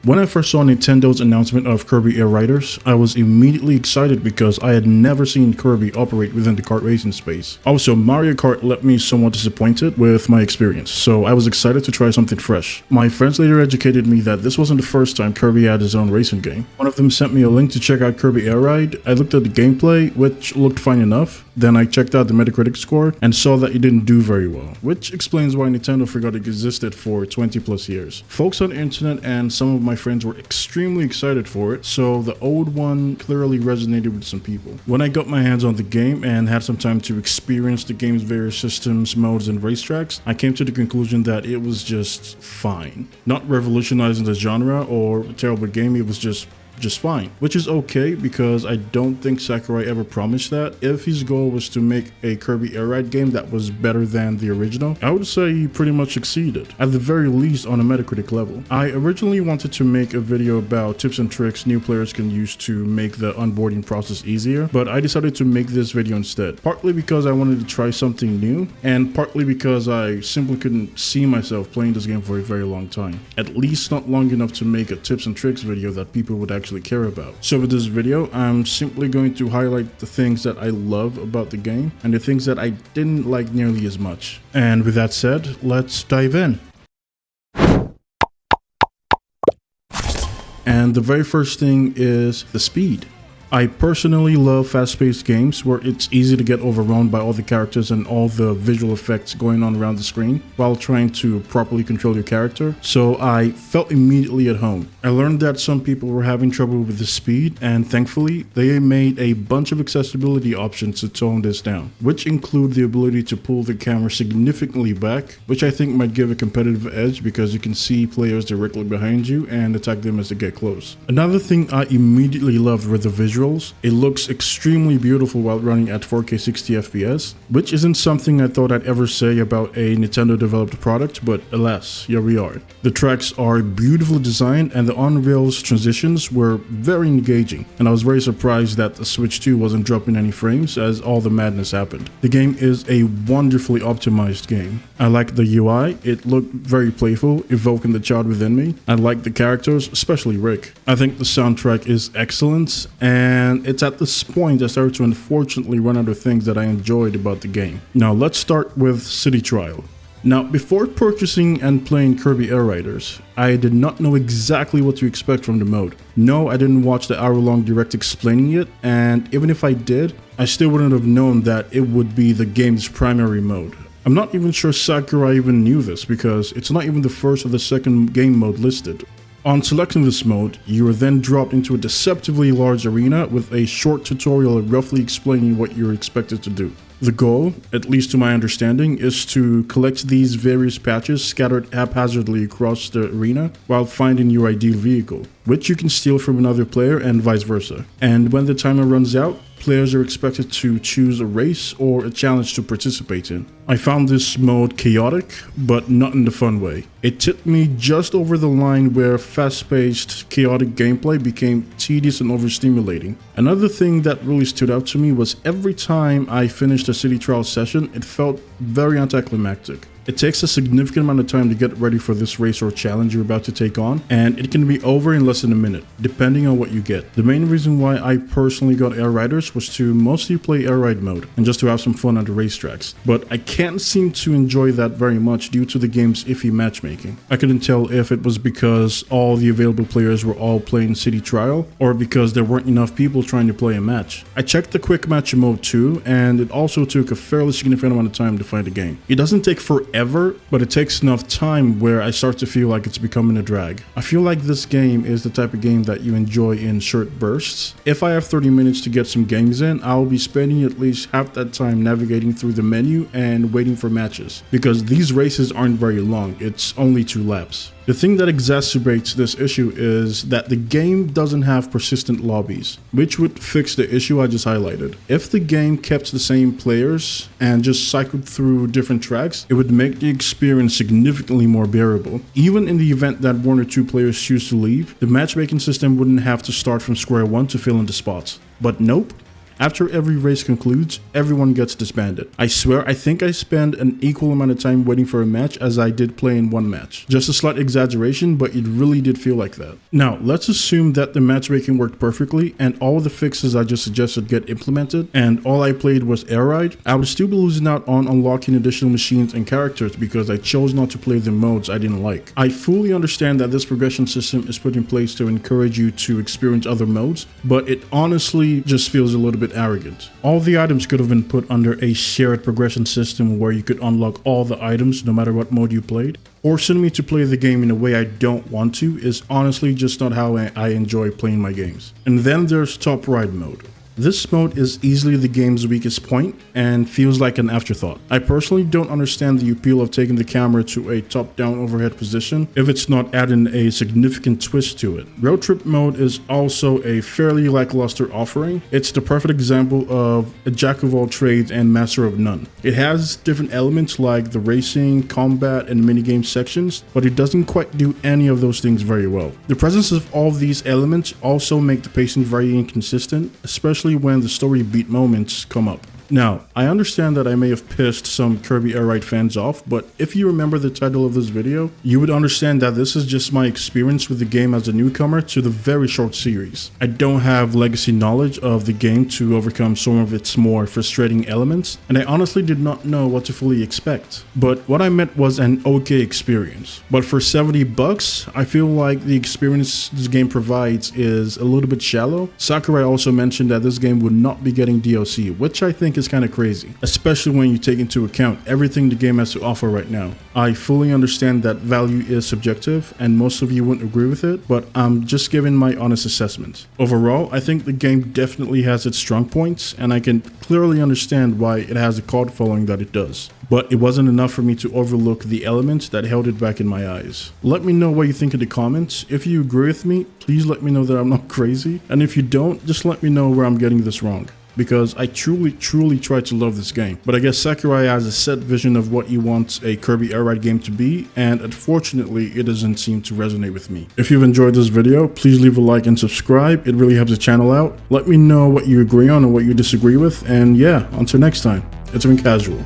When I first saw Nintendo's announcement of Kirby Air Riders, I was immediately excited because I had never seen Kirby operate within the kart racing space. Also, Mario Kart left me somewhat disappointed with my experience, so I was excited to try something fresh. My friends later educated me that this wasn't the first time Kirby had his own racing game. One of them sent me a link to check out Kirby Air Ride. I looked at the gameplay, which looked fine enough. Then I checked out the Metacritic score and saw that it didn't do very well, which explains why Nintendo forgot it existed for 20 plus years. Folks on the internet and some of my friends were extremely excited for it, so the old one clearly resonated with some people. When I got my hands on the game and had some time to experience the game's various systems, modes, and racetracks, I came to the conclusion that it was just fine. Not revolutionizing the genre or a terrible game, it was just fine, which is okay because I don't think Sakurai ever promised that. If his goal was to make a Kirby Air Ride game that was better than the original, I would say he pretty much succeeded, at the very least on a Metacritic level. I originally wanted to make a video about tips and tricks new players can use to make the onboarding process easier, but I decided to make this video instead, partly because I wanted to try something new, and partly because I simply couldn't see myself playing this game for a very long time, at least not long enough to make a tips and tricks video that people would actually care about. So with this video, I'm simply going to highlight the things that I love about the game and the things that I didn't like nearly as much. And with that said, let's dive in. And the very first thing is the speed. I personally love fast-paced games where it's easy to get overwhelmed by all the characters and all the visual effects going on around the screen while trying to properly control your character, so I felt immediately at home. I learned that some people were having trouble with the speed, and thankfully they made a bunch of accessibility options to tone this down, which include the ability to pull the camera significantly back, which I think might give a competitive edge because you can see players directly behind you and attack them as they get close. Another thing I immediately loved were the visuals. It looks extremely beautiful while running at 4K 60 FPS, which isn't something I thought I'd ever say about a Nintendo developed product, but alas, here we are. The tracks are beautifully designed and the on-rails transitions were very engaging, and I was very surprised that the Switch 2 wasn't dropping any frames as all the madness happened. The game is a wonderfully optimized game. I like the UI, it looked very playful, evoking the child within me. I like the characters, especially Rick. I think the soundtrack is excellent, and it's at this point I started to unfortunately run out of things that I enjoyed about the game. Now let's start with City Trial. Now, before purchasing and playing Kirby Air Riders, I did not know exactly what to expect from the mode. No, I didn't watch the hour-long direct explaining it, and even if I did, I still wouldn't have known that it would be the game's primary mode. I'm not even sure Sakurai even knew this because it's not even the first or the second game mode listed. On selecting this mode, you are then dropped into a deceptively large arena with a short tutorial roughly explaining what you're expected to do. The goal, at least to my understanding, is to collect these various patches scattered haphazardly across the arena while finding your ideal vehicle, which you can steal from another player and vice versa. And when the timer runs out, players are expected to choose a race or a challenge to participate in. I found this mode chaotic, but not in the fun way. It tipped me just over the line where fast-paced, chaotic gameplay became tedious and overstimulating. Another thing that really stood out to me was every time I finished a city trial session, it felt very anticlimactic. It takes a significant amount of time to get ready for this race or challenge you're about to take on, and it can be over in less than a minute, depending on what you get. The main reason why I personally got Air Riders was to mostly play Air Ride mode, and just to have some fun on the racetracks. But I can't seem to enjoy that very much due to the game's iffy matchmaking. I couldn't tell if it was because all the available players were all playing City Trial, or because there weren't enough people trying to play a match. I checked the quick match mode too, and it also took a fairly significant amount of time to find the game. It doesn't take forever, but it takes enough time where I start to feel like it's becoming a drag. I feel like this game is the type of game that you enjoy in short bursts. If I have 30 minutes to get some games in, I'll be spending at least half that time navigating through the menu and waiting for matches, because these races aren't very long, it's only 2 laps. The thing that exacerbates this issue is that the game doesn't have persistent lobbies, which would fix the issue I just highlighted. If the game kept the same players and just cycled through different tracks, it would make the experience significantly more bearable. Even in the event that 1 or 2 players choose to leave, the matchmaking system wouldn't have to start from square one to fill in the spots. But nope. After every race concludes, everyone gets disbanded. I swear, I think I spent an equal amount of time waiting for a match as I did play in one match. Just a slight exaggeration, but it really did feel like that. Now, let's assume that the matchmaking worked perfectly and all the fixes I just suggested get implemented, and all I played was air ride. I would still be losing out on unlocking additional machines and characters because I chose not to play the modes I didn't like. I fully understand that this progression system is put in place to encourage you to experience other modes, but it honestly just feels a little bit arrogant. All the items could have been put under a shared progression system where you could unlock all the items no matter what mode you played. Forcing me to play the game in a way I don't want to is honestly just not how I enjoy playing my games. And then there's top ride mode. This mode is easily the game's weakest point and feels like an afterthought. I personally don't understand the appeal of taking the camera to a top-down overhead position if it's not adding a significant twist to it. Road trip mode is also a fairly lackluster offering. It's the perfect example of a jack of all trades and master of none. It has different elements like the racing, combat, and minigame sections, but it doesn't quite do any of those things very well. The presence of all these elements also make the pacing very inconsistent, especially when the story beat moments come up. Now, I understand that I may have pissed some Kirby Air Ride fans off, but if you remember the title of this video, you would understand that this is just my experience with the game as a newcomer to the very short series. I don't have legacy knowledge of the game to overcome some of its more frustrating elements, and I honestly did not know what to fully expect. But what I meant was an okay experience. But for $70, I feel like the experience this game provides is a little bit shallow. Sakurai also mentioned that this game would not be getting DLC, which I think is kind of crazy, especially when you take into account everything the game has to offer right now. I fully understand that value is subjective and most of you wouldn't agree with it, but I'm just giving my honest assessment. Overall, I think the game definitely has its strong points and I can clearly understand why it has a cult following that it does. But it wasn't enough for me to overlook the elements that held it back in my eyes. Let me know what you think in the comments. If you agree with me, please let me know that I'm not crazy. And if you don't, just let me know where I'm getting this wrong, because I truly try to love this game. But I guess Sakurai has a set vision of what he wants a Kirby Air Ride game to be, and unfortunately it doesn't seem to resonate with me. If you've enjoyed this video, please leave a like and subscribe. It really helps the channel out. Let me know what you agree on and what you disagree with, and yeah, until next time, it's been Casual.